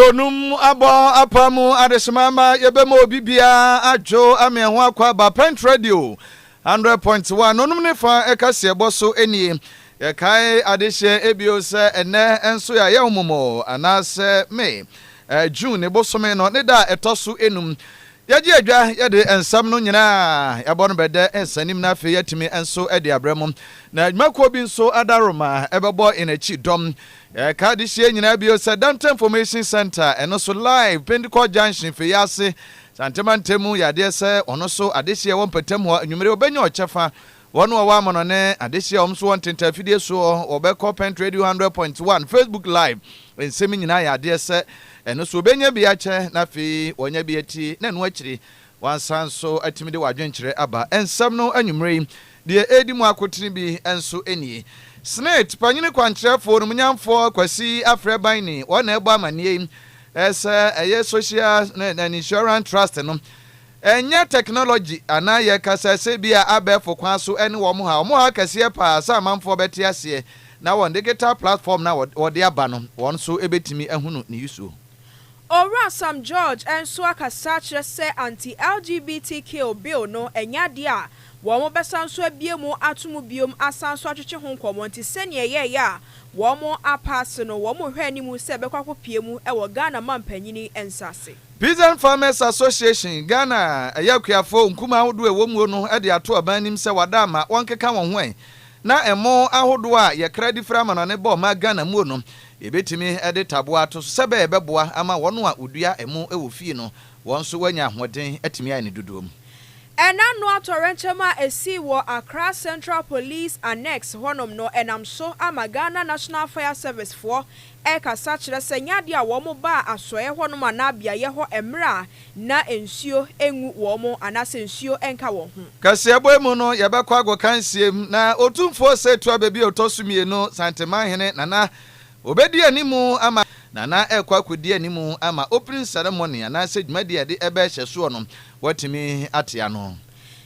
Donum abo apamu adesimama yebemo bibia ajo ameho akwa ba Pent Radio 100.1 nonum ne fa ekase eboso enie ye kai adehye ebio se ene enso ya yehomomo anase me June ebosome no ne da etoso enum yaji adwa yede ensam no nyina yabo no bede ensanim na afi yatimi enso ede abremo na adwumako bi nso adaroma ebebo enachi dom Kadi shie nyina bio se Dante Information Center eno so live Pentecost Junction fe yase Santemantemu yade se ono so adehye won patam ho anwumere obenya ochefa wono wa amono ne adehye omso won tentafidie so obekọ Pent Radio 100.1 Facebook live ensemi nyina yade se eno so obenya bia che na fe wonya bia ti na no akiri wansan so atimide wadwenkyere aba ensam no anwumere de edimu akotini bi enso enie Snate panyine kwankyerefo no munyamfo kwasi afreban ni wona ebo amanie ese eye social and insurance trust no enya technology ana ye kasase bia abefo kwan so ene wo mo ha kase pa sa manfo beti ase na won digital platform na wode aba no won so ebetimi ahunu ne yusu Ora Sam George enso akasa kire se anti-LGBTQ bill no enya dia Womo besanso abiemu atumu biom asanso atwetwe ho nkomo nti sene ye ya womo apase no womo hwe animu se bekwakopiemu ewo Ghana mampanyini ensase Peasant Farmers Association Ghana ayakuafo nkuma ahodo ewomu no ede ato abanim se wadama wonkeka won ho na emo ahodo a ye credit frama no ne bo ma Ghana mu no ebetimi ede tabo ato sebe ebeboa ama wono a odua emo ewo fie no wonso wanya ahoden atimi ai ne dodom Enano atorenchema esi wo Accra Central Police Annex honom no enamso ama Ghana National Fire Service for eka sachire senyade a womo ba asoye honom anabia ye ho emra na ensuo engu womo anase ensuo enka wo ho Kasiabo emu no yebekwa agokansiem na otumfo setu abebi otosumie no Santeman hene nana obedi animu ama nana ekwa kudi animu ama opening ceremony anase dwumade de ebe hyeso no watimi atia no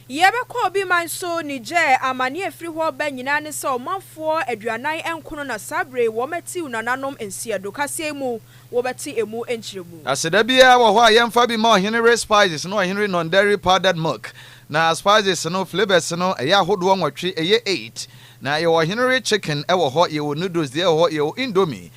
Yebekwa obi manso Niger amani efiri ho ba nyina ne se omanfo aduanan enkono na sabre wo meti unananom ensiedo kase mu wo beti emu enchiremu Aseda bia wo ho ayemfa bi ma Henry spices no Henry non dairy powdered milk na spices no flavors no eya hodo nwotwe eye 8 na ye wo Henry chicken ewo ho ye wo noodles de ho ye wo indomie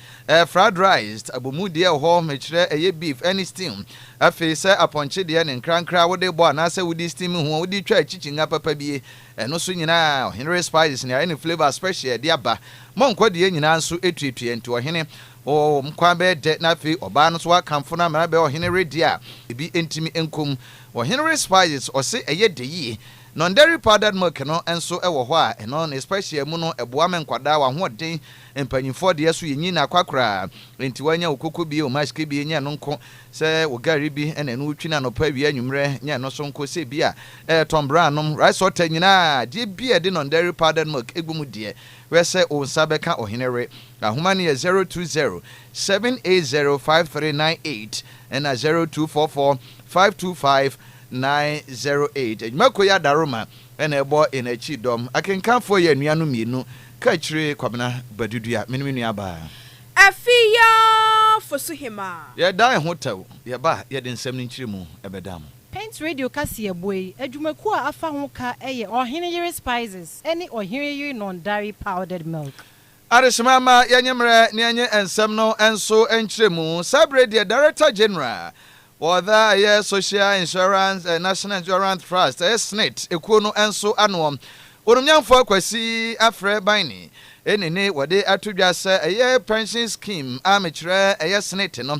fried rice abomu de ho mechire eye beef any steam afi se aponche de ne nkrankra wo de bo anase wo di steam ho wo di twa chichinga papa bie eno so nyina Henry spices na any flavor special de aba monko de nyina nso etuetue nti ohene o mkwa be de na fi oba no so akamfo na mara be Henry dia ebi entimi enkom Henry spices o se eye de yi non-dairy powdered milk no enso ewo ho a eno na special mu no eboa men kwada wa hoden empanyimfo de yeso yenyi na kwakra enti wanya okoko bi o maske bi nya no nko se wo gari bi ena no twina no pa wi anwumre nya no so nko se bi a Tom Brown rice water nyina die bi e de non-dairy powdered milk egbumu de we se o nsabeka ohenere ahoma ne 020 7805398 and 0244 525 908 Ejmako ya daroma ena ebo enachi dom akenkanfo ye nuanu mienu ka kire kwabena badudua menemu nuaba Afia fosuhima ye dan hotel ye ba ye de nsem nkiremu ebedam Pent Radio kasi eboy adwumaku a afa ho ka eye Ohenere spices any Ohenere non-dairy powdered milk Aresimama yanyemre ne anye ensem no enso enkiremu Sabre the Director General Whether yes, social insurance, national insurance trust, SNET, Equono enso anuom. Urumyan for kwasi afre bini. Ene wade atudwa se a pension scheme amateur a SNET no.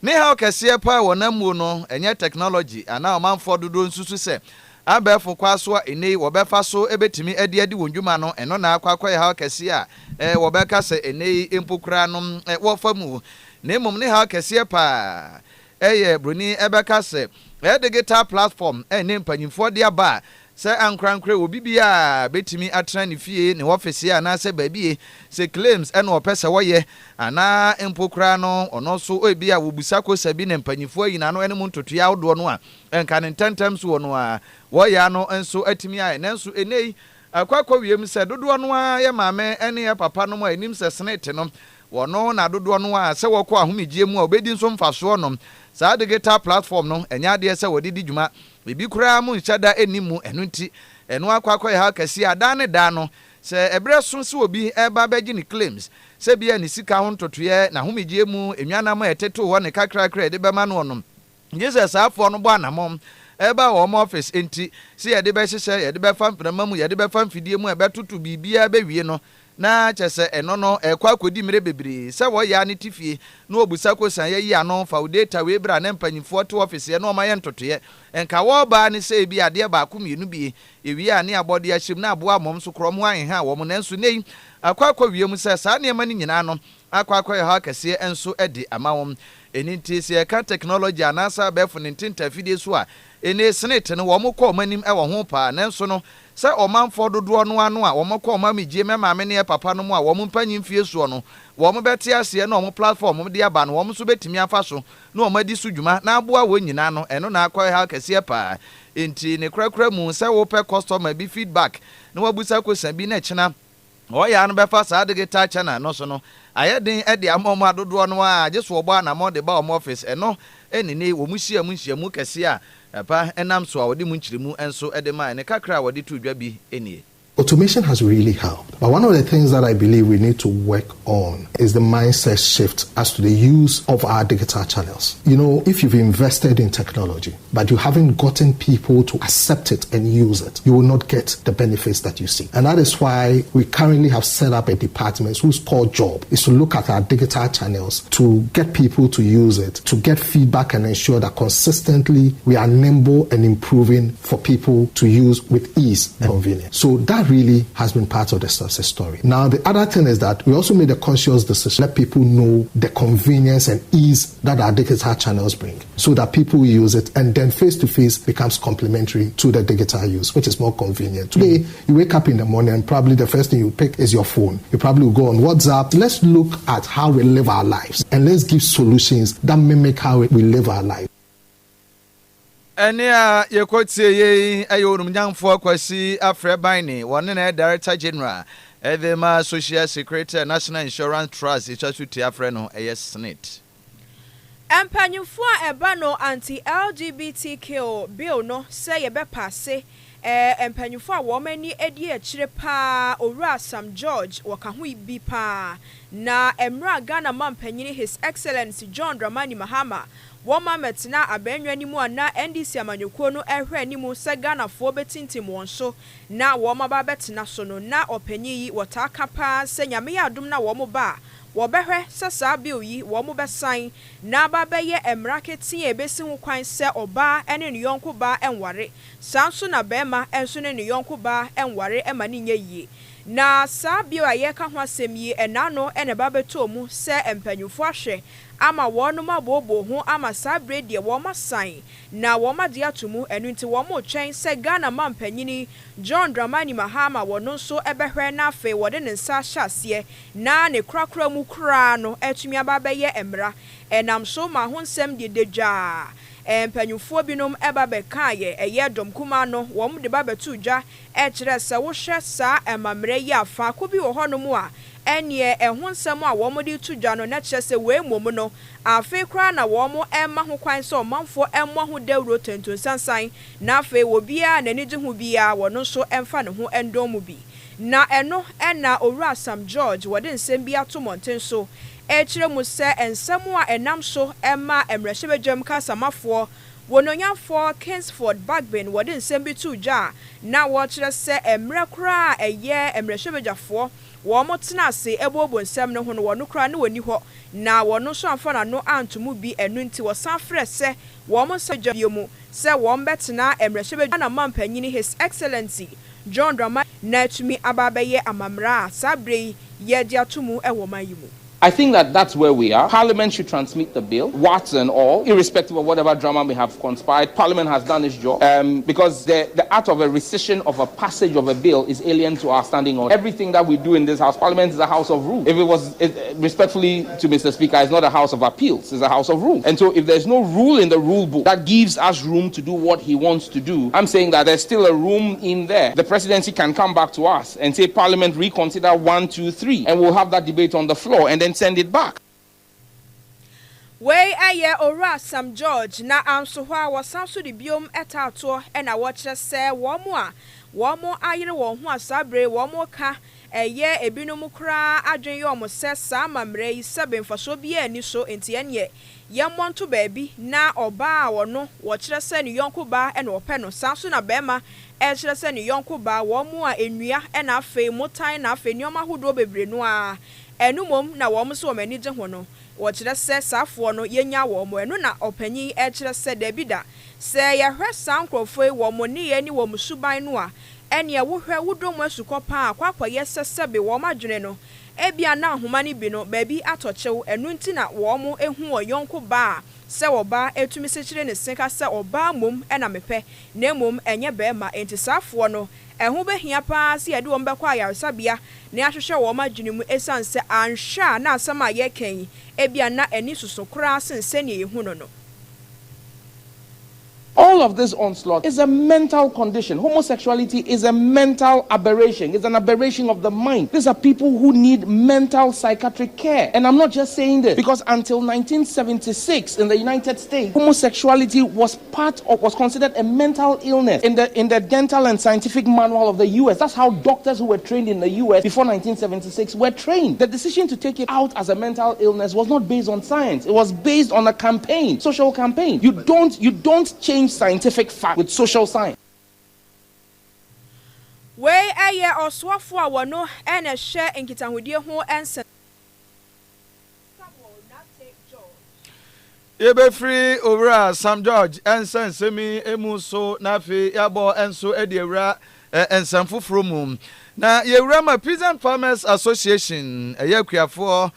Ne how kasiye pa wonamu no enye technology ana omanfo dodo nsusu se. Abefo kwaso ene wobefa so ebetimi ade wondwuma no eno na akwakwa how kasiye a wobeka se ene empokura no wo famu. Ne mum ne how kasiye pa bruni ebeka se digital platform ene mpanyimfo de aba se ankrankre obi bia betimi atena ne fie ne office ana se baabie se claims ene opese woye ana empokura no ono so obi a wobusa ko sabi ne mpanyimfo yina no ene muntoto ya wodo no a enka ne tentem so no a woya no enso atimi aye nenso enei akwakwa wiem se dodo no a ye maame ene ye papa no mo anim se snete no wono na dodo no a se wokọ ahomegye mu a obedi nso mfaso no saa digital platform no enya de se wodidi dwuma bibi kura mu nhyada enimu enu nti enu akwa ha kase ada ne da no se ebre so se obi eba beji ni claims se bia ni sika ho ntotoye na ahomegye mu enwanam eteto ho ne kakrakra de bema no no Jesus afọ no bo anamom eba home office enti se ye de be hyehyɛ ye de be fa mprama mu ye de be fa mfidie mu ebetoto bibia be wie no na kyese eno no ekwa kodi mire bebre se wo ya ne tifie na obusa kosan ye yi ano fa data we bra na mpanyimfo to office ye na o ma ye ntotoye enka wo ba ne se bi ade ba komienu bi ewie ani abode ahyem na aboa mom so krom han ha wo mo nanso nei akwa wiem se saa ne ma ni nyina no akwa ha kase enso edi amawom eninti se ka technology anasa be fo ne ntintafidie so a ene senate no wo mo kɔ manim e wo ho pa nanso no se omanfo dodo no ano a wo mo kɔ mamegye mema ne papa no mu a wo mo mpanyim fie so no wo mo beti ase na wo mo platform mo de aba no wo mo so betimi afa so na wo madi so dwuma na aboa wo nyina no eno na akɔ ha kase pa enti ne krakra mu se wo pe customer bi feedback na wabusa kosan bi na kyena ya no befa saa digital channel no so no ayedin e de amom adodo no a jeso obo na mo de ba o office eno enini wo mu kese a pa enam so a wodi mu nkyiremu enso e de ma ne kakra wodi to dwa bi enie. Automation has really helped. But one of the things that I believe we need to work on is the mindset shift as to the use of our digital channels. You know, if you've invested in technology, but you haven't gotten people to accept it and use it, you will not get the benefits that you see. And that is why we currently have set up a department whose core job is to look at our digital channels, to get people to use it, to get feedback and ensure that consistently we are nimble and improving for people to use with ease and convenience. So that really has been part of the success story. Now, the other thing is that we also made a conscious decision, let people know the convenience and ease that our digital channels bring so that people use it, and then face-to-face becomes complementary to the digital use, which is more convenient. Today, you wake up in the morning and probably the first thing you pick is your phone. You probably will go on WhatsApp. Let's look at how we live our lives and let's give solutions that mimic how we live our lives. Enia yekotie ye ayorum nyamfo akwasi afrebani wone na director general edema social secretary national insurance trust ichasuti afre no senate empanyufo eba no anti LGBTQ bill no say ye be passe empanyufo a wo mani edi akire pa owura Sam George wakaho bi pa na emra Ghana mampanyini His Excellency John Dramani Mahama Woma metina abenwa ni mu ana NDC amanyekuo no ehwe ni mu se Ghana fo betintim won so na woma ba betina so no na opanyi yi wotaka pa se nyame ya adom na womo ba wo behwe se sa bill yi womo besan na ba beye emraketi ebesi ho kwan se oba ene ne yonko ba enware sanso na bema enso ne yonko ba enware ema ni nya yie na sa bill aye ka ho asem yi enano ene ba beto mu se empanyufo ahwe ama wono mabobo ho ama sabre de wo masan na wo made atomu enu nti wo mo twen se Ghana mampanyini John Dramani Mahama wono so ebehwe na afi wode ne nsa hyase na ne krakra mu kra no atumi ababeye emra enam so ma ho nsem de dejaa empanyufo binom eba bekaye eye dom kuma no wo mo de babetu dwa kire se wo hwe sa emamre yi afa ko bi wo hono a enye ehun nsem a wo mo de tu dwa no na kire se we mom no afi kra na wo mo emma ho kwan so manfo emmo ho dawro tonton sansan na afi wo bia na nidi ho bia wo no so emfa ne ho endom mu bi na eno ena owura Sam George wode nsem bia to monten so kire mu se ensem a enam so emma emrehebedwam ka samafo wononyafo Kingsford Bagbin wode nsem bi tu dwa na wo kire se emre kra eye emrehebedwafo wo mo tena se ebobo nsem ne ho no wono kra ne woni ho na wono so amfa na no antomu bi enu nti wo san frɛ se wo mo se dwabiomu se wo mbetena emrehebedwa na mampanyini His Excellency John Dramani na tumi ababeye amamra sabre ye dia tumu ewo mayimu. I think that that's where we are. Parliament should transmit the bill, warts and all, irrespective of whatever drama may have conspired. Parliament has done its job because the art of a rescission of a passage of a bill is alien to our standing order. Everything that we do in this house, Parliament is a house of rule. If it was, respectfully to Mr. Speaker, it's not a house of appeals, it's a house of rule. And so if there's no rule in the rule book that gives us room to do what he wants to do, I'm saying that there's still a room in there. The presidency can come back to us and say, Parliament, reconsider 1, 2, 3, and we'll have that debate on the floor. And then and send it back. Way aye ora Sam George na amso hwa wasanso de biom etato e na wo kire se wo mo ayire wo ho asabre wo mo ka eye ebinum kra adwen ye omo se sa mamre yi sebe mfaso bi ani so enti enye ye monto baabi na oba a wo no wo kire se ne yonko ba e na ope no sanso na bema e kire se ne yonko ba wo mo a enua e na afi motan na afi nyoma hodo bebre no a enumom na wo mo so mani gye ho no wɔkyerɛ sɛ saafo no yenya wɔ mo eno na ɔpanyin ɛkyerɛ sɛ Davida sɛ yɛhwɛ sankrofo wɔ mo ne yɛ ni wɔ mo suban no a ɛne wohwɛ wodom asukɔ pa akwakwayɛ sɛsɛbe wɔ madwene no ebia na ahoma ne bi no baabi atɔkyew eno nti na wɔ mo ehu wɔ yɔnko ba sɛ wɔba etumi sekyire ne senka sɛ ɔba mom ɛna mepɛ na mom ɛnyɛ bɛɛma enti saafo no ɛho behia pa sɛ yɛde wɔn bɛkɔ ayaresabea na ahwehwɛ wɔn madwene mu esan sɛ anhwɛ na asɛm a yɛkan ebia na ani susu koraa sense ne yehu no. All of this onslaught is a mental condition. Homosexuality is a mental aberration. It's an aberration of the mind. These are people who need mental psychiatric care. And I'm not just saying this because until 1976 in the United States, homosexuality was considered a mental illness in the dental and scientific manual of the US. That's how doctors who were trained in the US before 1976 were trained. The decision to take it out as a mental illness was not based on science. It was based on a campaign, social campaign. You don't change scientific fact with social science. Way aye oswafo a wono ene hye nkitahudie ho ense Yebe free over Sam George ensen semi emu so na fe yabo enso edi ewra ensam foforo mu na yewra ma Peasant Farmers Association ayakuafo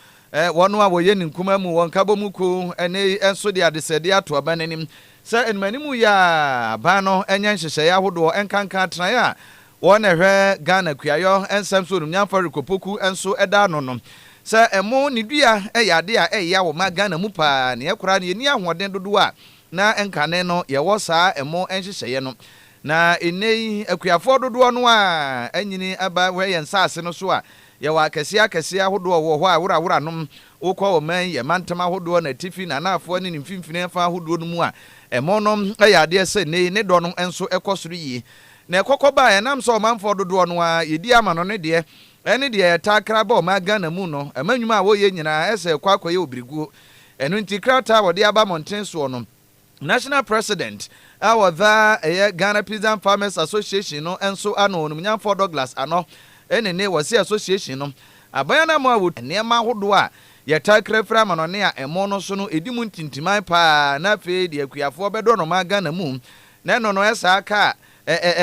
wono a woye ninkuma mu won kabomuku ene enso de adesede ato abanenim sɛ enmanimu ya ba no enye nhyehyɛ ya hodo enkanka tran ya wona hwɛ Ghana kuayo ensam so nyamfa rekopoku enso eda no no sɛ emo ne dua yade a ya wo ma Ghana mu pa ne yakora ne ni ahoden dodo a na enkane no ye wo saa emo nhyehyɛ no na enei akuafo dodo no a anyini aba we yensase no so a ye wa akese ahodo wo ho a wura nom wokɔ wo man ye mantam ahodo na tifi na naafo ne mfimfini fa ahodo no mu a emonom ayade ese ne do no enso ekosoro yi na ekokoba enam so manfo dodo no a yedi ama no ne de ene de takra ba o ma Ghana mu no emanwuma a wo ye nyina ese kwakoye obiriguo eno nti krata wode aba monten so no national president our Ghana Peasant Farmers Association no enso ano no nyamfo Douglas ano ene ne wose association no abayana mo awu nema hodo a yetakra fra manone a emo no so no edimu ntintiman pa na fe de akuafo bedo no ma Ghana mu na no esa aka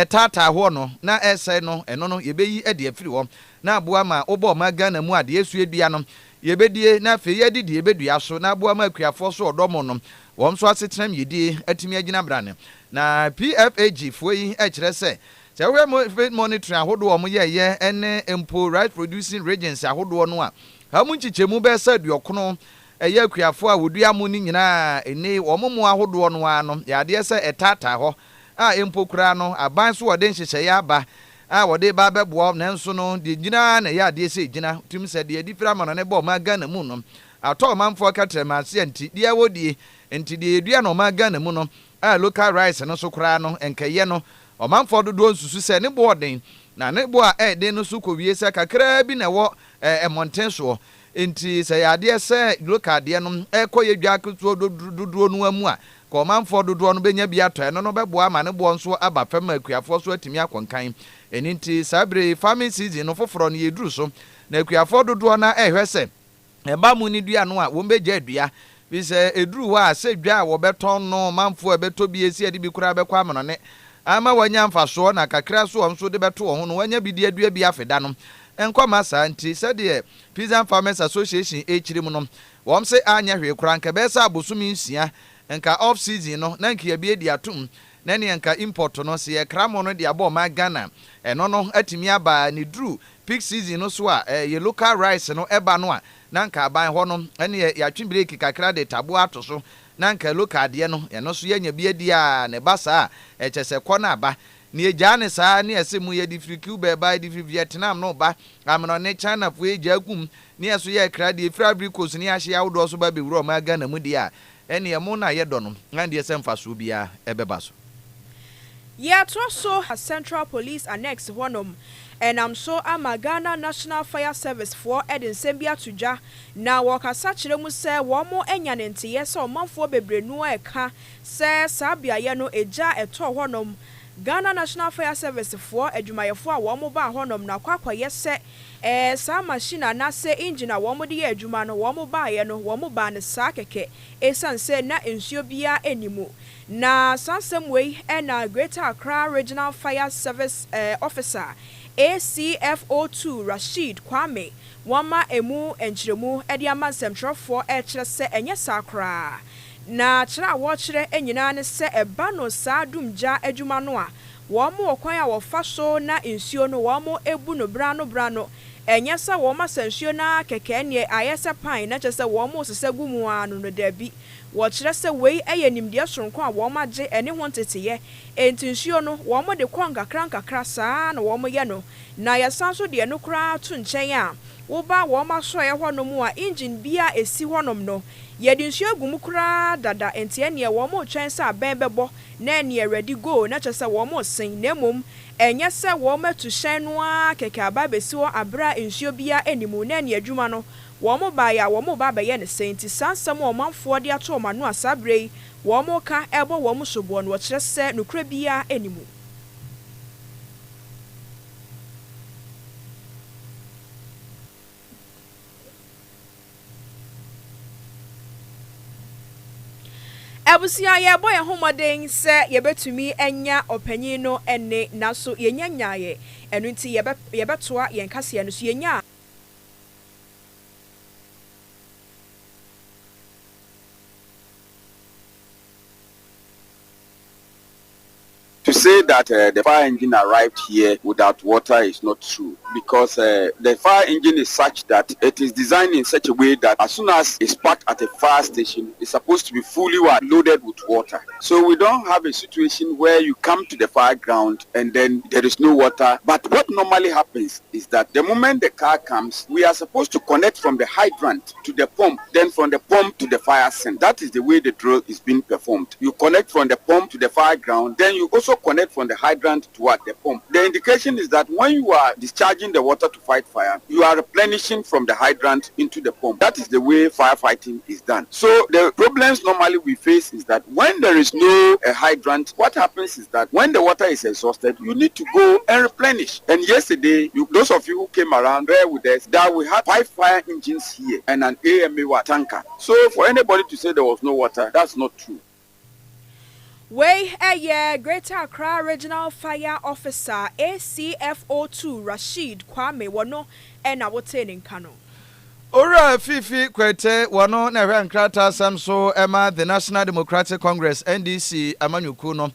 tata ho no na ese no eno no yebeyi ade afiri wo na aboa ma obo ma Ghana mu ade esu edua no yebedie na fe yedi de yebedua so na aboa ma akuafo so odomo no wom so asetenam yedi atimi agina brane na PFAG foi kire se we monitoring ahodo wo ye ene empo right producing regions ahodo no a hamu nchichemu be sa duokono eye akuafo a wodua mu ni nyina ene wo momo ahodo no ano yade se etata ho a empokura no aban so wode nhyehyɛ ya aba a wode ba bɛboa nanso no de gyina na ya de se gyina tum sɛ de adi fira ma ne bɔ ma Ghana mu no atɔ manfo katrema se nti de awodie nti de edua no ma Ghana mu no a local rice no so kura no enkaye no ɔmanfo dodo nsusu sɛ ne boɔden na ne bo a ɛde no so kowie sɛ kakra bi na wɔ emonten so nti sɛ yade sɛ local de no ɛkɔ yedwa akuto dodo no amu a kɔmanfo dodo no benya bi atɔ no no bɛboa ma ne bo nso aba fam akuafo so atimi akonkan eni nti sabre farming season no foforo no yeduru so na akuafo dodo na ɛhwɛ sɛ ɛba mu ni dua no a wo mbegya adua bi sɛ eduru wa sɛ dwa a wo bɛtɔn no manfo ɛbɛtɔ bi esi ade bi kura bɛkɔ amano ne ama wanya mfaso na kakra so nso de beto ho no wanya bi de adua bi afeda no enkoma sa nti se de Peasant Farmers Association echiri mu no wom se anya hwe kura nka be sa abosumi nsia nka off season no na nka bi edi atum na ne nka import no se ye kramo no de abo ma Ghana eno no atimi aba ni dru peak season no so a ye local rice no eba no a na nka aban ho no ene ya twinbreki kakra de tabo ato so na nka local de no eno so yenya bi edi a ne basa echese kɔ na aba ni ejane saa ni ese mu ye difiri Cuba ba difiri Vietnam no ba amno ne China fo eja gum ni eso ye kra de efra Bricos ni ahye awdo so ba be wuro ma Ghana mu dia ene emo na ye do no na de semfa so bia ebeba so Yeah, so a Central Police Annex Honom, and I'm so Ghana National Fire Service for Edin Sembia Tuja. Now, Waka Sachiremu say, one more enyanenti, yes, or month for Bebrenua eka, say Sabia Yano Eja eto Honom. Ghana National Fire Service for Edumaya for one more bar Honom, now Quaqua, yes, say, some machine and not say engine, a woman the Edumano, one more buy, and one more ban a sakeke, a son said not in Subia anymore. Na some way and a Greater Accra Regional Fire Service Officer ACFO2 Rashid Kwame Wama Emu Enchiremu Ediaman Central for se enye sakra na chira watchere enyina ne se eba no sa dumja adwuma no a womo okwan a wofa so na nsuo no womo ebu no brano enye sa woma sansuo na keke ne ayese pan na chese womo sese gumu anu no dabi wɔkyerɛ sɛ wei ɛyɛ nimdeɛ soronko a wɔn agye ɛne ho nteteyɛ enti nsuo no wɔn de kɔ nkakra saa na wɔn yɛ no na yɛsan so deɛ no koraa to nkyɛn a woba wɔn asɔɛ hɔ no mu a engine bia esi hɔ nom no yɛde nsuo gu mu koraa dada enti ɛneɛ wɔn twɛn sɛ abɛn bɛbɔ na ɛneɛ ready go na kyerɛ sɛ wɔn sen na mmom ɛnyɛ sɛ wɔn atu hyɛn no a kɛkɛ aba besi hɔ abra nsuo bia animu na ɛneɛ adwuma no womo ba ya womo ba be ye ne senti sansam o manfo de ato ma no asabrei womo ka ebo womo sobo no kire se nokra bia enimu Abusia ye boy homoden se ye betumi enya opanyin no ene naso ye nyanyaye enu nti ye betoa ye nkase no so ye nya To say that the fire engine arrived here without water is not true, because the fire engine is such that it is designed in such a way that as soon as it's parked at a fire station, it's supposed to be fully loaded with water. So we don't have a situation where you come to the fire ground and then there is no water. But what normally happens is that the moment the car comes, we are supposed to connect from the hydrant to the pump, then from the pump to the fire scene. That is the way the drill is being performed. You connect from the pump to the fire ground, then you also connect from the hydrant to the pump. The indication is that when you are discharging the water to fight fire, you are replenishing from the hydrant into the pump. That is the way firefighting is done. So the problems normally we face is that when there is no hydrant, what happens is that when the water is exhausted, you need to go and replenish. And yesterday, those of you who came around there with us, that we had 5 fire engines here and an AMA tanker. So for anybody to say there was no water, that's not true. Way Greater Accra Regional Fire Officer ACFO2 Rashid Kwame wano ena wotening kano. Ora Fifi Kwete wano na rankrata samso ema the National Democratic Congress NDC amanyuku no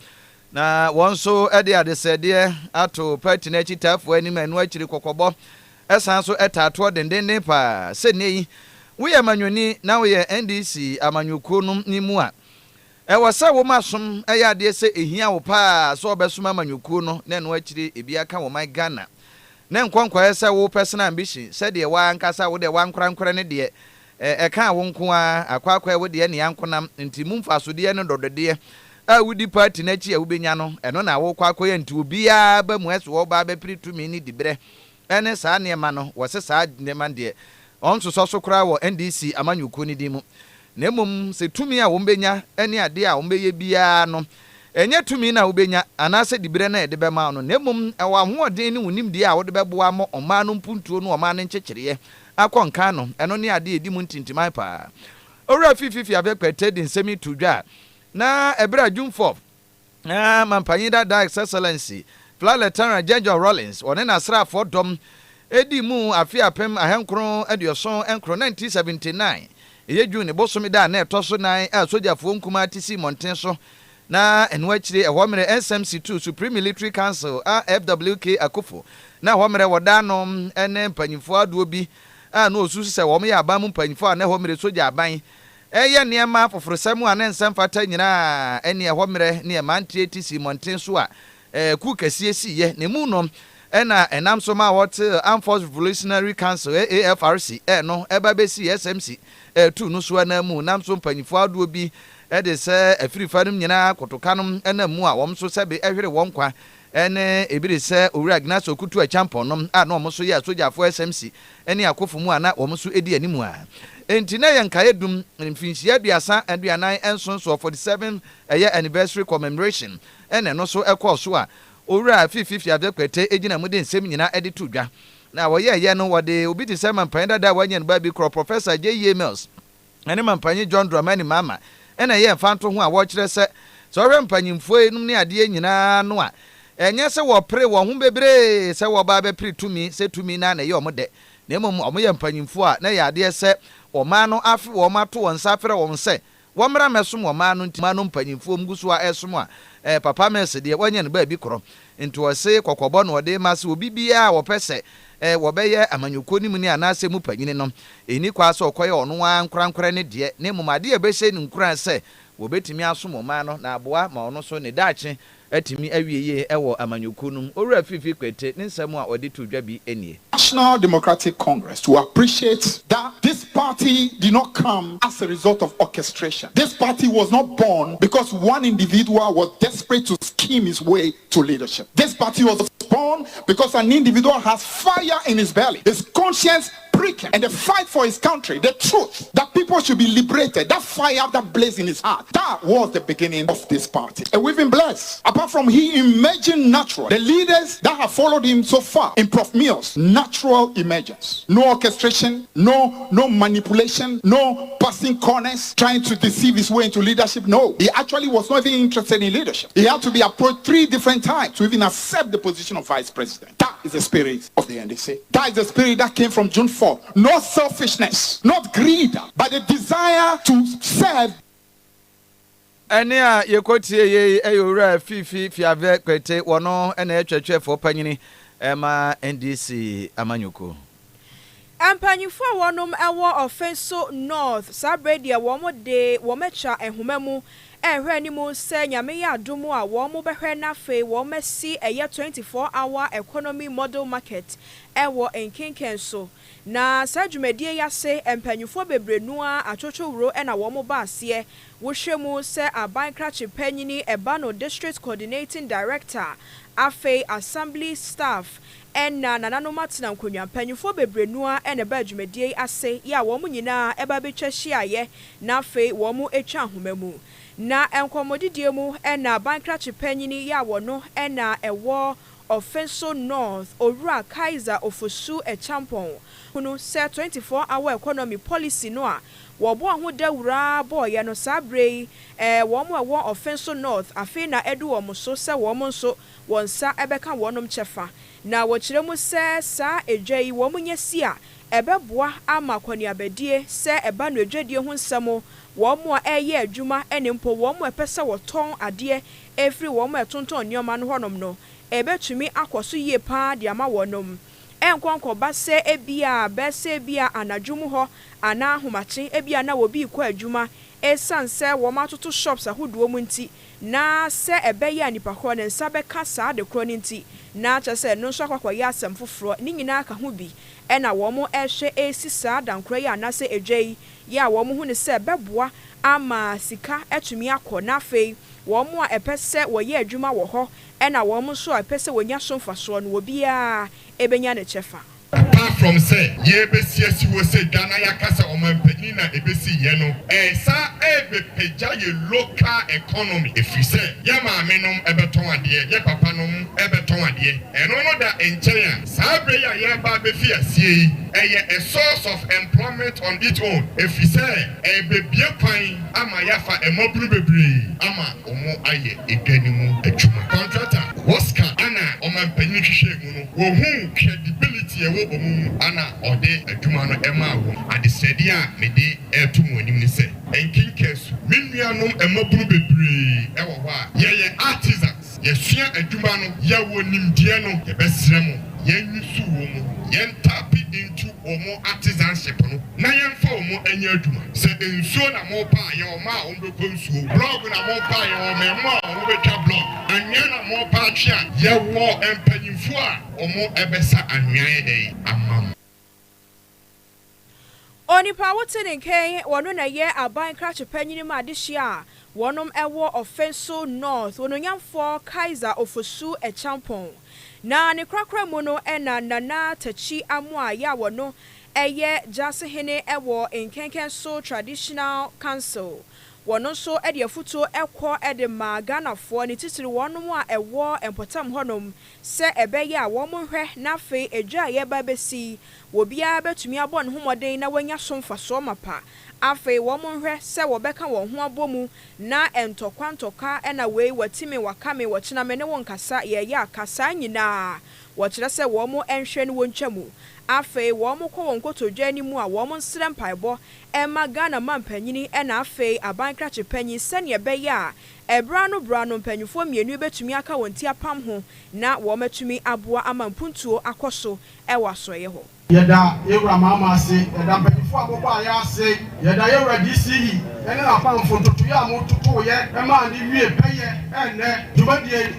na wonso ede adesede ato party na chitafo ani manu achiri kokobo esan so etato dendenne pa senei we amanyoni na we NDC amanyuku no nimu a wasa wo masom eya de se ehia wo pa so obesoma manyuku no na no akiri ebi aka wo man Ghana na nkwankwa ese wo personal ambition se de wa ankasa wo de wa nkwankwa ne de eka wo nko akwakwa wo de ne yankonam nti mumfaso de ne dodode a wudi party na chi a wo benya no eno na wo kwakwa ye nti obi a ba mu ese wo ba ba pritumi ni dibre ene saa ne ma no wo se saa ne ma de onso so kra wo NDC amanyuku ni di mu Nemum se tumi a wombenya ene ade a wombeye bia no enye tumi na wobenya anase dibere na ede bema no nemum ewa hoɔden ne wonim die a wode beboa mo ɔma no mpuntuo no ɔma no nkyekyereɛ akɔnka no eno ne ade edi mu ntintimai pa owura fififi abekpete din semi tudwa na ebra jumfo na mampanyi da excellency Flaletana General Rollins one na srafo dom edi mu afia pem ahenkro edioson enkro 1979 eye June bosomi da na etoso nan a sojafo nkuma tisi monten so na enwachire ehomere SMC2 Supreme Military Council FWK Akufo na ehomere wodano ene mpanyimfo aduo bi a na osusu se wo me ya aba mu mpanyimfo a na ehomere soja aban eye niema foforosam a na nsem fata nyina ene ehomere ne mantie tisi monten so a ku kɛseɛ si ye ne mu no ɛna ɛnam so ma wɔte Armed Forces Revolutionary Council AFRC no ɛba bɛsi SMC tu no so na mu nam so mpanyifo adoɔ bi ɛde sɛ afirifa no nyinaa kotokanom ɛna mu a wɔm so sɛbe ɛhwere wɔn kwa ɛne ebiri sɛ owura Ignacio Kutu Achampon nom a na wɔm so yɛ sogyafo SMC ɛne akofo mu a na wɔm so edi animu a enti na yɛ nkae dum mfinhyia aduasa aduanan ɛnso so 47 ɛyɛ anniversary commemoration ɛna no so ɛkɔ so a owura 50 adekwete egina mu de nsɛm nyina ɛde to dwa na wɔyɛ no wɔde obi te sɛ mampan dada wɔnyɛ no ba bi kro Professor J.E. Mills ɛne mampan John Dramani Mama ɛna yɛ mfanto ho a wɔkyerɛ sɛ ɔhwɛ mpanyimfoe num ne adeɛ nyinaa no a ɛnyɛ sɛ wɔpere wɔn ho bebree sɛ wɔba bɛpere tumi sɛ tumi na yɛ ɔmo de na mmom ɔmo yɛ mpanyimfo a na yɛ adeɛ sɛ ɔma no afe wɔn ato wɔn nsa afrɛ wɔn sɛ wɔmmra mɛsom ɔma no ntima no mpanyimfo mgu so a ɛsom a papa mɛs deɛ wɔnyɛ no ba bi korɔ nti wɔse kɔkɔbɔ no ɔde ma sɛ obi biara wɔpɛ sɛ wɔbɛyɛ amanyɔkɔ nim ne anaasɛ mu panyini no ɛni kwa sɛ ɔkɔyɛ ɔno a nkorankora ne deɛ ne mmom adeɛ bɛhyɛ ne nkura sɛ wɔbɛtumi asom ɔma no na aboa ma ɔno so ne daakye atumi awieye ɛwɔ amanyɔkɔ no owura fifi kwete ne nsɛm a ɔde to dwa bi enie National Democratic Congress to appreciate that this party did not come as a result of orchestration. This party was not born because one individual was desperate to scheme his way to leadership. This party was born because an individual has fire in his belly, his conscience prickling, and the fight for his country, the truth that people should be liberated, that fire that blazed in his heart. That was the beginning of this party. And we've been blessed. Apart from he emerging natural, the leaders that have followed him so far in Prof. Mills, natural emergence. No orchestration, no manipulation, no passing corners, trying to deceive his way into leadership. No, he actually was not even interested in leadership. He had to be approached 3 different times to even accept the position of vice president. That is the spirit of the NDC. That is the spirit that came from June 4. Not selfishness, not greed, but the desire to serve. Ene a yekotie ye eyowura fifi fiave kwete wono ena etwetwefo panyini ema NDC amanyoko Ampanyifo wonom ewo Offenso North Sabredia womode womecha ehumemu ehwe ni mu se nyame ya adomu a womo behwe na fe womesi eye 24-hour economy model market ewo enkenkenso na sadwumadie yase empanyufo bebrenu a atwotwowro ena womo ba ase wohwemu se abankrache panyini ebano district coordinating director afe assembly staff ena nananomati na nkonwa mpanyufo bebrenu a ena ba adwumadie ase ya womo nyina eba betwa hyiaye na afe womo etwa ahomemu na enkomodidie mu ena abankrache panyini ya wono ena ewo Offenso North Owura Kaiser Ofosu Achampon hunu se 24-hour economy policy no a wobo ho dawura boy no sabre womo ewo Offenso North afi na edu womo so se womo nso wonsa ebeka wonom chefa na wo kiremu se sa edwai womo nyasi a ebeboa ama kwaniabedie se eba no edwadie ho nsemo womo eye adwuma ene mpo womo epese woton ade every womo etonton nyoma no honom no ebetumi akwoso yie pa de ama wonom enkonko ba se ebia bese bia anadwum ho ana ahomache ebia na wobi kwa adwuma esanse womatoto shops ahoduo mu nti na se ebeye anipa ho ne nsa beka saa de kro ne nti na cha se no so akwakoya asem foforo ni nyina aka ho bi ena womo ehwe esi saa dankro ya na se edwei ya womo hu ne se beboa ama sika etumi akọ na fei womo a epese woye adwuma wo ho ena womo so epese wonya so mfaso no obia ebenya ne chefa apart from say ye besiasi wo say Ghana ya kasa omanpanyi na ebesi ye no sa ebepeja ye local economy if you say ya maame nom ebeton ade ye papa nom ebeton ade eno no da enchea sabre ya ye ba be fi asie eye a source of employment on its own if you say ebebie kwan ama ya fa emobru bebre ama omo aye edwanimu adwuma contractor Oscar ana omanpanyi hwehwe mu no wo hu credibility omu ana ode adwuma no ema wo adesede a mede etum onim ni se enkinkesu minuanom emaburu bebre ewo ho a ye artisans ye sua adwuma no ye wo nimdie no ye besrem ye nyusu wo mu ye tap into omo artisanship no na yemfa omo anya aduma se ensuo na mo pa ye o ma o mbeko nsuo blog na mo pa ye o me mo o betwa blog anya na mo pa twa ye wo empanyimfo a omo ebesa anwan dey amam Onipa wotin nke wono na ye aban krache panyini ma adehia wonom ewo offenso north wononyamfo Kaiser Ofosu Echampon na ne krakra mu no ena nana tachi amwa ya wono eye jasehene ewo nkenken so traditional council wono so ede afuto ekwo ede ma Ghanafo ne titiri wonom a ewo empotam honom se ebeye a wo monhwe na fe edwa ye ba besi wobia betumi abon homoden na wanya somfa so mapa afe wo monhwe se wo beka wo ho abomu na entokwantoka ena wei watimi wakame wochina mene wonkasa ye ya akasa nyina wochira se wo mo enhwe ne wontwamu afe wo mo kɔ wonkotodwa ni mu a wo mo nsrem paebo ema Ghana mampanyini ena afe abankrache panyi sene ebeye a ebrano mpanyufo mienu betumi aka wonti apam ho na wo matumi aboa amampuntuo akoso ewa soye ho yeda yewra mama ase yeda mpanyufo agogo aya ase yeda yewra DCE ene na pamfo totu ya mo tutu ye ema ni wie peye ene dwumadie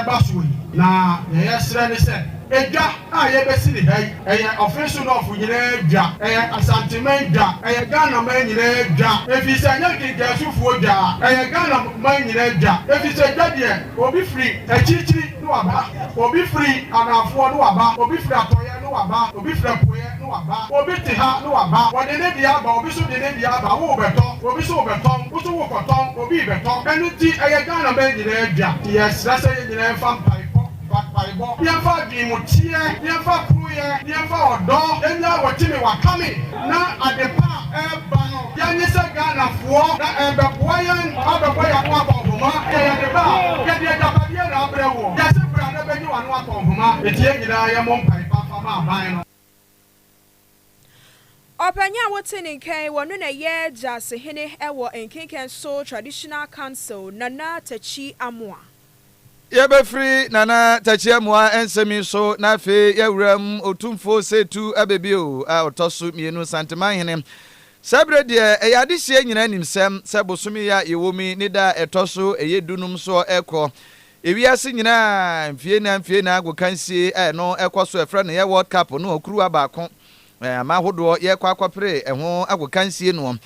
baso na ye sere ne se edwa a ye besi ni hai eye official no fu nyina dwa eye asantemen dwa eye Ghana man nyina dwa efise anya kinga sufu dwa eye Ghana man nyina dwa efise dwa de obi free echichiri no aba obi free anafo no aba obi free atoye no aba obi free poye no aba obi ti ha no aba wode ne dia aba obi so de ne dia aba wo beto obi so beton wo so wo koton obi beton enu ti eye Ghana man nyina dwa yes that's say nyina fampa Bible. Never be mutie, never pruye, never odo. Then ya watimi wakami. Na adepa bano. Ya nisa Ghana fuo. Na boyan, boyan wa konfuma. Ya deba. Ya dia dabadia na abrewo. Ya se branda benyi wa no konfuma. Etie nyina ya mompai papa ma ban. Opanya wotin nke wono na ye jasehene ewo nkenken so traditional council nana tachi amwa. Yebe free nana tachia mwa ensemi so na fe yewram otumfo setu abebio a otoso mienu santema hene sabre de eyade hye nyina nimsem sebosumi ya yewomi nida etoso eyedunum so ekọ ewiase nyina mfie na agokansie no ekoso efra na ye world cup no okuru abako amahodo ye kwakwapre eho agokansie no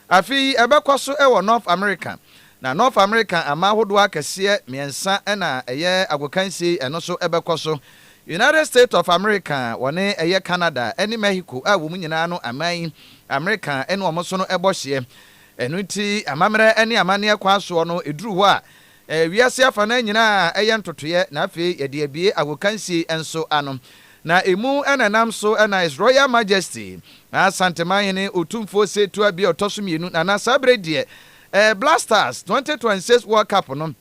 afi ebekoso ewo North America na North America amahodo akese miensa na eye agokansi eno so ebekoso United States of America wone eye Canada eni Mexico a wo munyina no aman America ene wo so no ebohye enu ti amamre eni amane kwaso no eduru ho a wiase afana nyina eye ntotoye na afi yede abie agokansi enso ano na emu enanam so na His Royal Majesty na Santemahene otumfo setu abi otosomienu na sabredie Blasters 2026 World Cup no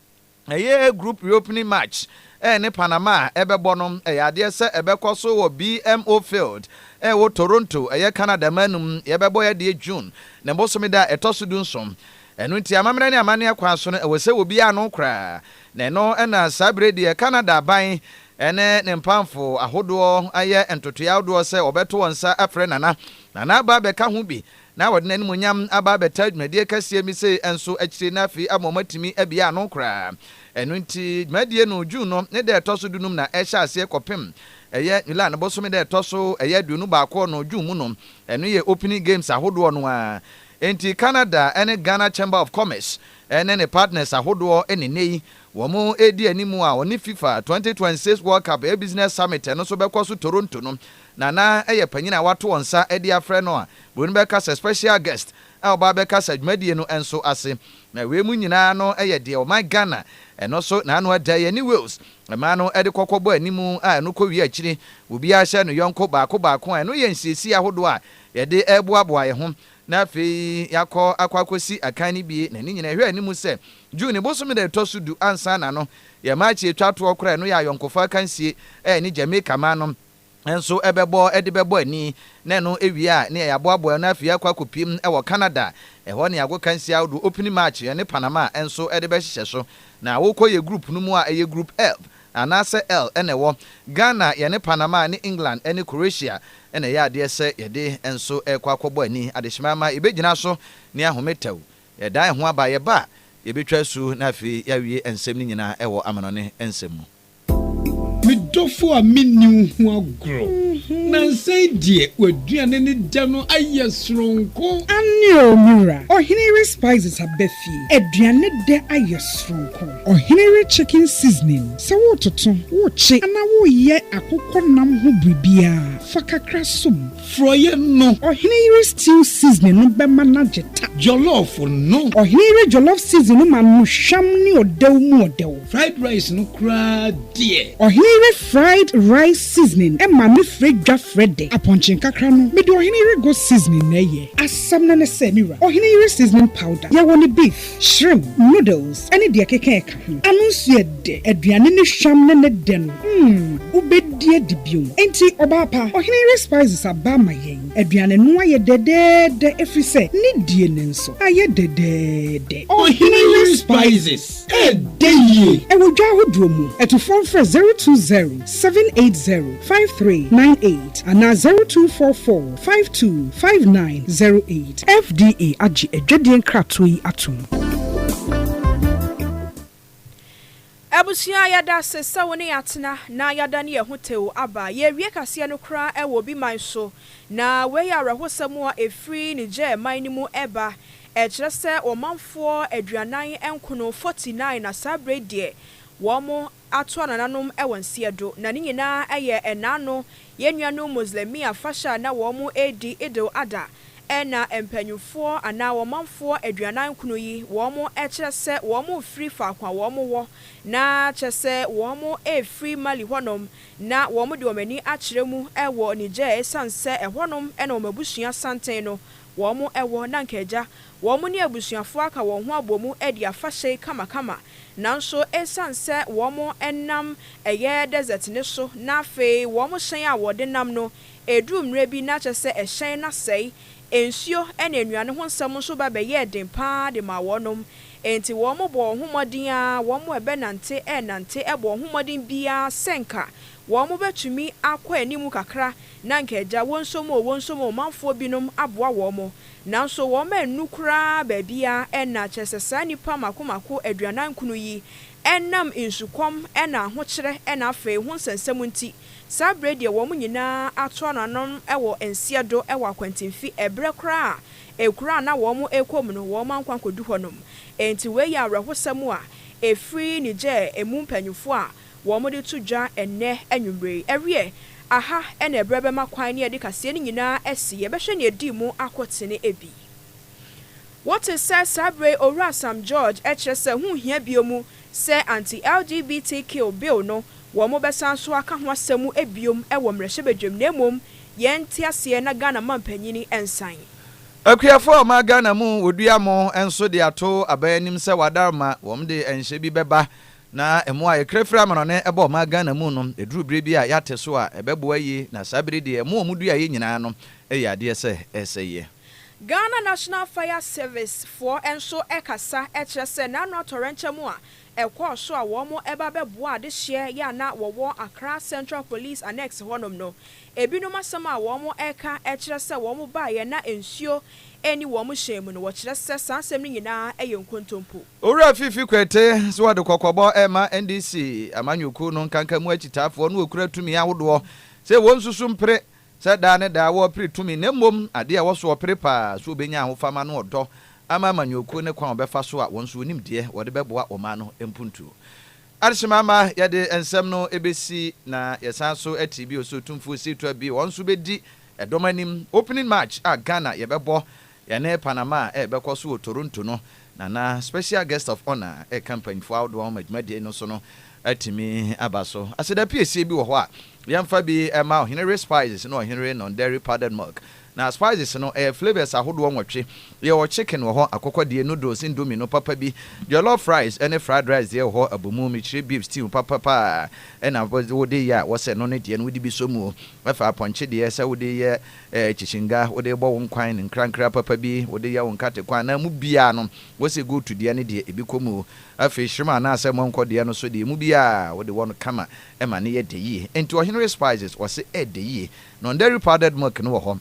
eye group reopening match ne Panama ebebono ade se ebekoso wo BMO Field wo Toronto Canada manum yebebo ye de June na mbosomida etosudunsom enu nti amamre ne amane akwaso no wese obi anu kra na no na sabredi Canada ban ene ne mpamfo ahodo aye entotoya ahodo se obeto wonsa afre nana ba beka ho bi na wode nani munyam aba beta dwumadie kasie mi se enso akire na afi amomatimi abia no kra enu nti dwumadie no June no ne de etoso dunum na ehya ase kopem eye nila na boso de etoso eye dunu ba ko no June mu no enu ye opening games ahodo no a enti Canada ene Ghana Chamber of Commerce ene ne partners ahodo ene nei womo edi animu a oni FIFA 2026 World Cup Business Summit eno so bekoso Toronto no na eye panyina wato onsa edi afre no a bonu beka special guest a oba beka sadwumadie no enso ase na we mu nyina no eye de o my Ghana eno so na anu ada ni Wales ma no edi kokobo animu a eno kowi akire obi a hye no yonko baako eno ye nsiesi ahodo a ye de eboaboa ye ho na fe yakọ akwakosi Akan ni bie na ni nyina hwe animu se June bosomi de tosudu ansa na no ye machi etwato okra no ya yonkofa kansie ni Jamaica ma no enso ebebo edibebo ani na no ewia ne ya boabo na afia kwakopiem wo Canada ho ne agokansi awdo opening match ne Panama enso edebe hyehyɛ so na wokɔ ye group no mu a eye group F anase L ene wo Ghana yene Panama ne England ene Croatia ene ya de se yede enso ekwa kwobɔ ani adehima ma ebegyina so ne ahometew yɛdan ho aba ye ba yebetwa su na afi yawie ensem ni nyina ɛwɔ amanone ensem mu Midofo a minni ho agro na nsɛn die waduane ne da no ayɛ soronko ane omura ohinere spices abafi aduane de ayɛ soronko ohinere chicken seasoning sɛ wototo woche ana woyɛ akokɔ nam ho bribia fa kakra som froye no ohinere stew seasoning no bɛma na jeta jollof no ohinere jollof seasoning ma no hwam ne odew mu odew fried rice no kra die ohinere fried rice seasoning Emma me fredwa frede aponchin kakra no me do ohinere go seasoning na ye asam na ne se mira ohinere seasoning powder ya woni beef shrimp noodles any de keke eka ho anunsu ede aduane ne hwam ne ne de no ubedi edibium enti obapa ohinere spices abama yen aduane no aye dedede efrise ne die ne nso aye dedede ohinere spices edeye ewodwa hodro mu etufon for 020 780-5398 and 0244-525908. FDA Aji Ejedian Kratui Atum. Abusia yada sesa woni atena na yada ne ehoteo aba ye wie kase no kra e wo bi man so na we ya rahosam a efri ni je man ni mu eba e kire se omanfo aduanan enkono 49 na sabre de wo ato anananom ewansiedo na ne nyina eye enano yenuano muslimi afasha na wo mu edi edo ada ena empanyufo ana wo manfo aduanan kuno yi wo mu ekire se wo mu free fa kwa wo mu wo na chese wo mu free mali honom na wo mu de omani akire mu ewo nije esanse ehonom ena wo mabusua santen no wo mu ewo na nkaja wo mu ne abusuafo aka wo ho abomu edi afashe kama nanso esanse wo mu enam eye desert ne so na fe wo mu hyen a wo de nam no edumre bi na chese ehyen na sei ensuo ena enuane ho nsam so ba be ye den pa de ma wonom enti wo mu bo homodin a wo mu ebenante enante ebo homodin bia senka wo mu betumi akwa animu kakra na nkaja wonsomo manfo binom aboa wo mu nanso wo ma nukura baabia ena chesesa nipa makomako aduanan kunu yi enam insukom ena ahokyere ena afa ho nsensem nti sabre de wo mu nyina ato ananom ewo ensiedo ewo akwantimfi ebre kra ekura na wo mu ekom no wo ma nkwan kodu honom enti we ya rahosam a efri ni je emu mpanyufo a wo mu de tudwa enne anwumre ewie aha ena ebrebe makwan ne de kase ne nyina esi ye behwe ne edi mu akotene ebi what is sabre ora Sam George se hu hia biomu se anti LGBTQ bill no wo mo besan so aka ho asemu ebiom ewo mrehye bedwam na emom ye ntiase na Ghana mampanyini ensan akuafo ma Ghana mu odua mo enso de ato abayanim se wadarma wom de enhye bi beba na emu a yekrefra manone eba ma Ghana mu no eduru bre bi a yate so a ebeboa yi na sabere de emu omudua ye nyina no eya de se eseye Ghana National Fire Service for enso ekasa se na no torenche mu a ekwo so a wo mo eba beboa de hye ya na wo Accra Central Police Annex honom no ebinom asama a wo mo eka se wo mo ba ye na ensuo eni wo mo hyem no wo kire se sansem ni nyina eye nkontompo ora fifi kwete so wade kokobo ema NDC amanyuku no nkanka mu achitafo no okura tumi awodo se won susu mpre se da ne da wo pre tumi na mom ade a wo so pre pa so benya ho fama no odo ama amanyuku ne kwa obefa so a won so onim de wode beboa oma no empuntu arshimama yade ensem no ebesi na yesan so atibi oso tumfu situa bi won so bedi edomanim opening match a Ghana yebebo yene Panama ebekọ so Toronto no na special guest of honor campaign for outdoor majmadi no so no atimi abaso aseda PSC bi wo ho a yamfa bi ma Henry Spices no Henry non dairy powdered milk na spices no flavors ahodo nwotwe ye wo chicken wo ho akokode noodles indomie no papa bi jollof rice ene fried rice ye ho abomu michire beef stew papa ena wode ya wo se no ne de no wodi bi so mu afa ponche de se wode ye chichinga wode bo wo nkwan ne nkrankra papa bi wode ya wo nkate kwan na mu bia no wo se go to de ne de ebi komu afa shima na ase monko de no so de mu bia wode wo no kama ema ne ye de yi enti Henry Spices wo se de yi no dairy powdered milk no wo ho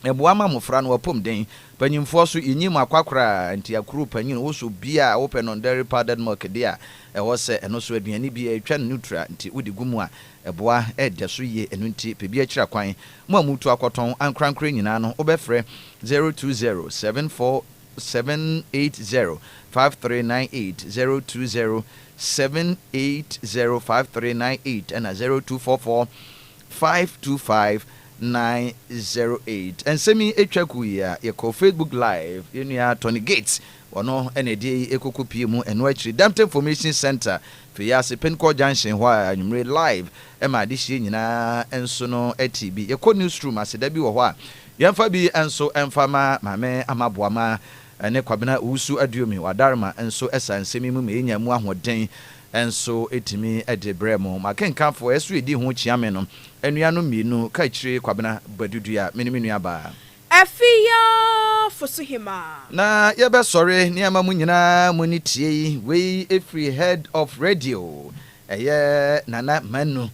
eboa ma mofra no wapom den panyimfo so enyim akwakora anti akuru panyin wo so bia wo pe no dairy powdered milk dia wo se eno so aduane bia etwa neutral nti wodi gumu a eboa de so ye eno nti pe bia kira kwan mo amutu akoton ankrankra nyina no obefre 020747805398 0207805398 and 0244525908 and semi etwaku ya yeko Facebook live yenua Tony Gates wono enedi ekoko pie mu eno akiri Damte Information Center for yase Pent Junction ho anwumre live ema de hie nyina enso no atibi yeko newsroom aseda bi wo ho a yemfa bi enso emfama mame amaboama ene kwabena usu adiomi wadarma enso esansemi mu menya mu ahoden enso etimi edebremo makenkanfo esu edi ho chiame no enuano mienu ka chire kwabena badudua menimenu aba Afia Fosuhima na yebe sore ni ama mu nyina moni tie we every head of radio eye nana manu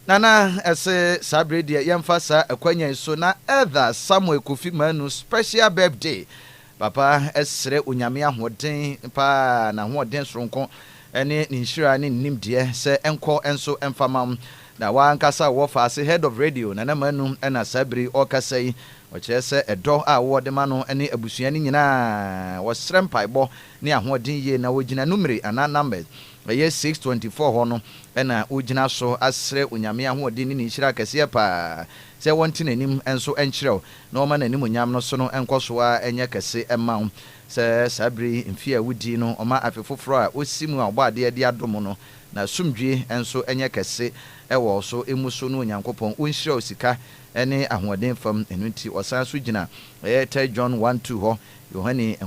nana ese sabrede yemfa sa akwanya so na either Samuel Kofi Manu special birthday papa esre onyame ahoden pa na ahoden soronko ene ninshira ne nimde se enko enso emfamam na wankasa wo fa se head of radio na manu ena sabri okasai ochese edo a wo de ma no ene abusuani nyina wo srempaibo ne ahoden ye na wogina numere ana numbers ye 624 ho no ena ogina so asre onyame ahoden ni nshira kase pa se wonti nanim enso enkyerɛw na ɔma nanim onyam no so no enkoso a enye kase ema se sabri mfia wudi no ɔma afefoforo a osimu a ɔbade de adom no na sumdwe enso enye kase ɛwɔ so emuso no onyankopɔn onhyerɛw sika ene ahoden fam enu nti ɔsan so gina John 1:2 ho Yohane